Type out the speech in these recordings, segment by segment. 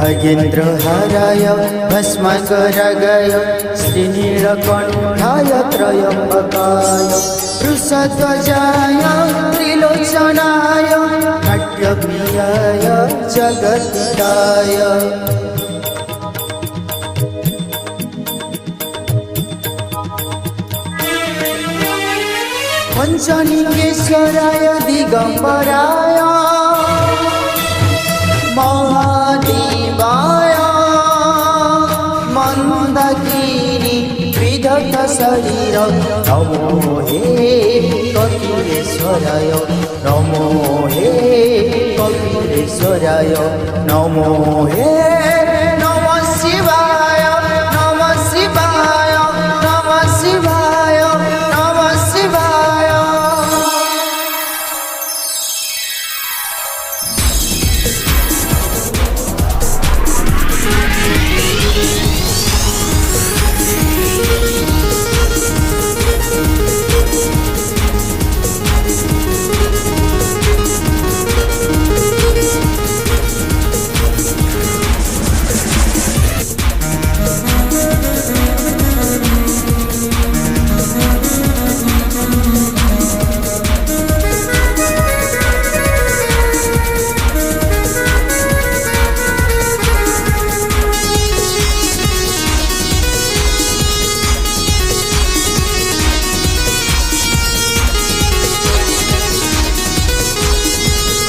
खगेन्द्र हाराय भस्माकरागाय श्रीनीलकण्ठाय त्रयम्बकाय वृषध्वजाय त्रिलोचनाय नाट्यप्रियाय जगद्धाय पंचलिंगेश्वराय दिगंबराय महादेवाय मंदगिरि विधत शरीर नमो हे कपिलेश्वराय नमो हे कपिलेश्वराय नमो हे नमः शिवाय नमः शिवाय नमः शिवाय नमः शिवाय।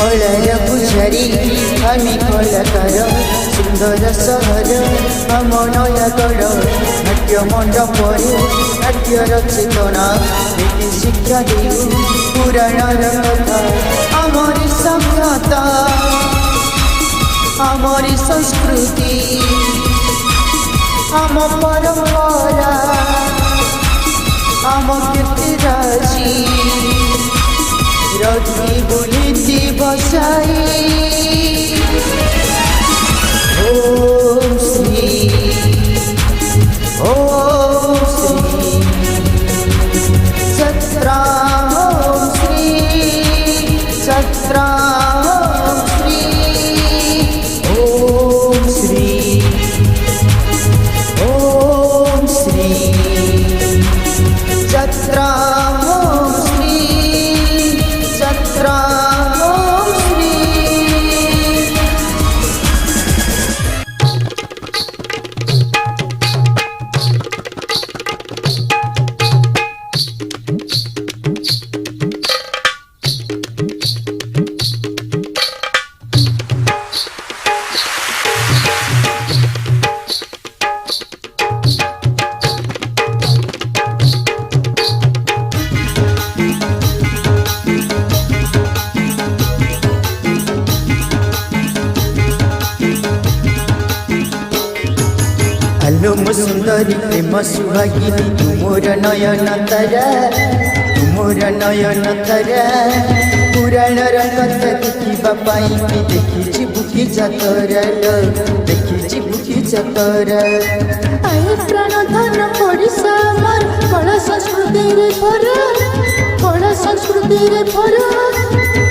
कलय पुजारी आमी कलाकार सुंदर सहर आम नयागढ़ नाट्य मंडप नाट्य रचेतना नीति शिक्षा दे पुराण कथा आमरी सभ्यता आमरी संस्कृति आम परंपरा आम कीर्तिराजी रथी बुलिति बसाई ओम श्री सत्रा ओम श्री सत्रा ओम श्री ओम श्री सत्रा हेलो मो सुंदरी प्रेम सुहागिनी तुमोर नयन तारा तुमोर नयन तारा पुराण कथा देखा देखी बुकी जातरा देखी बुकी जातरा आई प्राण धन पड़िसा मन कला संस्कृति रे भरा कला संस्कृति रे भरा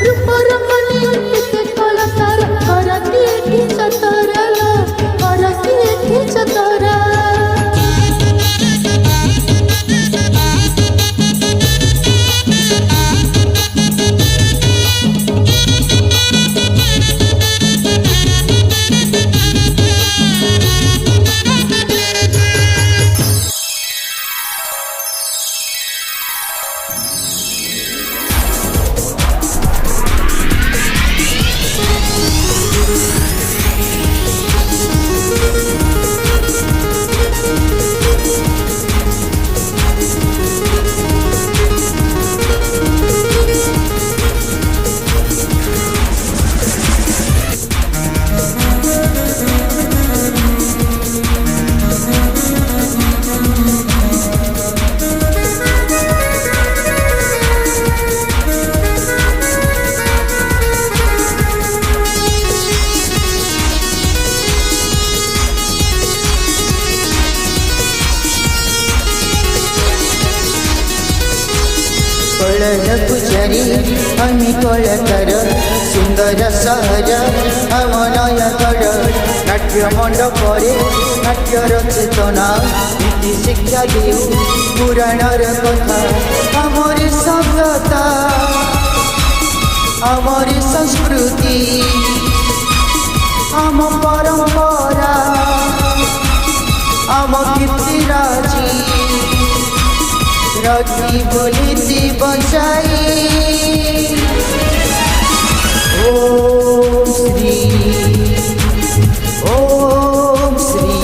रूप रमणी केते कलाकार करती एठी जातरा करती एठी जातरा। कलय पुजारी आमी कलाकार सुंदर सहर आम नयागढ़ नाट्य मंडपरे नाट्यर चेतना नीति शिक्षा देऊ पुराणर कथा आमरी सभ्यता आमरी संस्कृति आम परंपरा आम कीर्तिराजी रखी बोली बचाई ओम श्री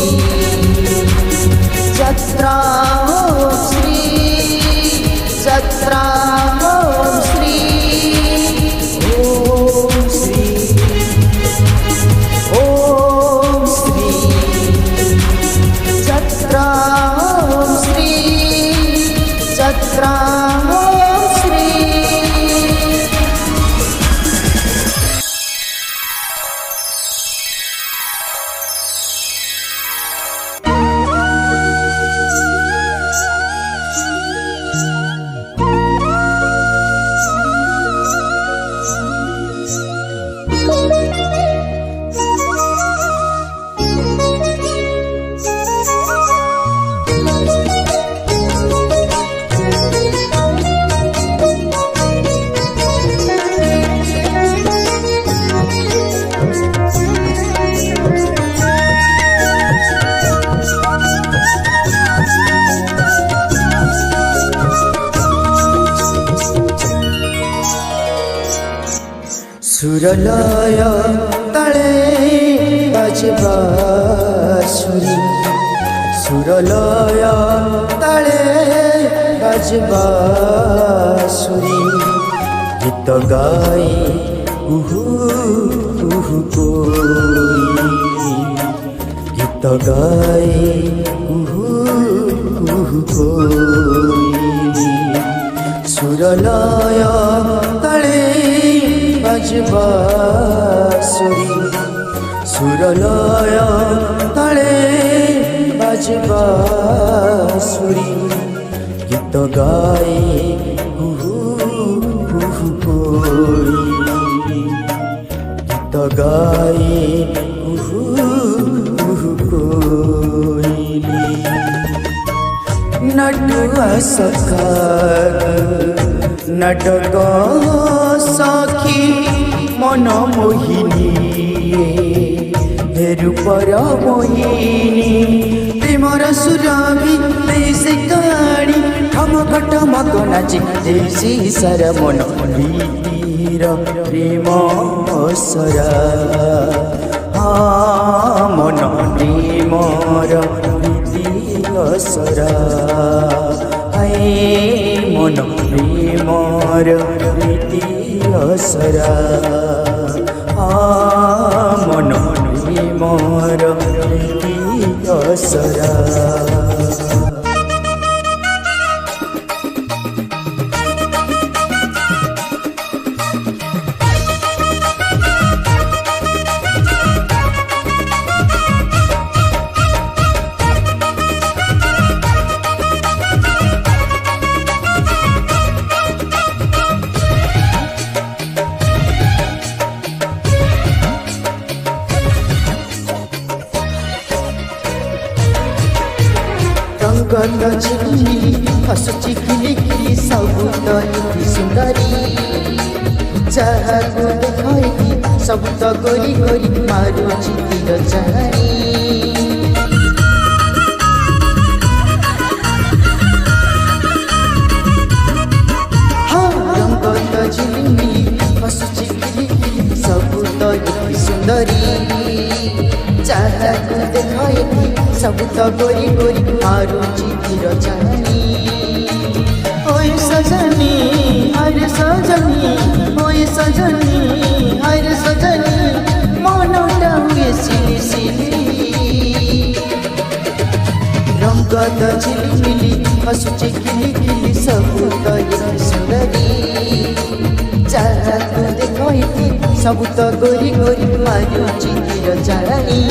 जत्रा ओम श्री जत्रा ओम श्री ओम श्री ओम श्री जत्रा ओम श्री जत्रा ओम श्री सुरलय तले बजबा सुरी सुरलय तले बजबा सुरी गीत गाई उहु उहु कोई गीत गाई उहु उहु कोई सुरलय तले बजबा सुरी सुरलय तले बजबा सुरी गीत गाए उहु उहु कोई गीत गाए उहु उहु कोई नटुआ सखा नाटक सखी मन मोहिनी रूपर मोहिनी प्रेमर सुरभि से काणी ठमक ठमक नाचे जैसी सर मन प्रीतिर प्रेम सरा मन प्रेमर प्रीति सरा मन प्रेमर प्रीति असरा मन प्रेमर प्रीति असरा रंगत झिली हसुची खिली खिली सबु त एति सुंदरी जहाको देखैती सब त गोरी गोरी मारुची तिर चाहनी रंगत झिली हसुची खिली खिली सबु त एति सुंदरी जहाको देखैती सब त गोरी गोरी मारुची तिर चाहनी ओए सजनी अरे सजनी ओए सजनी अरे सजनी मनटा हुए सिली सिली रंगत झिलिमिली हसुची खिली खिली सब त एति सुंदरी जहाको देखैती सब त गोरी गोरी मारुची तिर चाहनी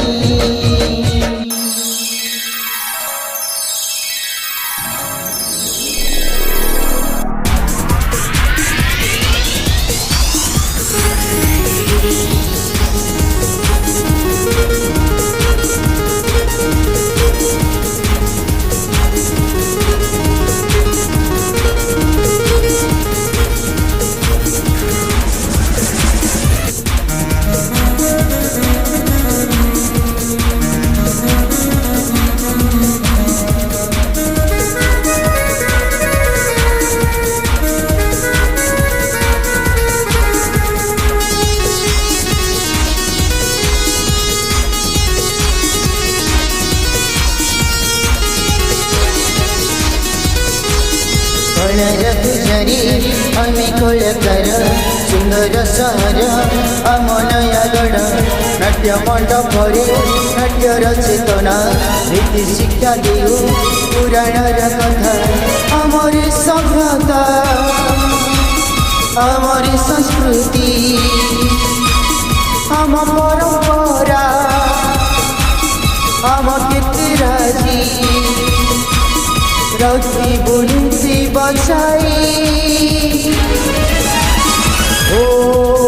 कलार पूजारी आम्ही कलाकार सुंदर सहर आम नयागढ़ नाट्य मंडपरे नाट्यर चेतना रीति शिक्षा देऊ पुराणर कथा आमर सभ्यता आमर संस्कृति आम परंपरा आम कीर्तिराजी रौती बुनती बचाई ओ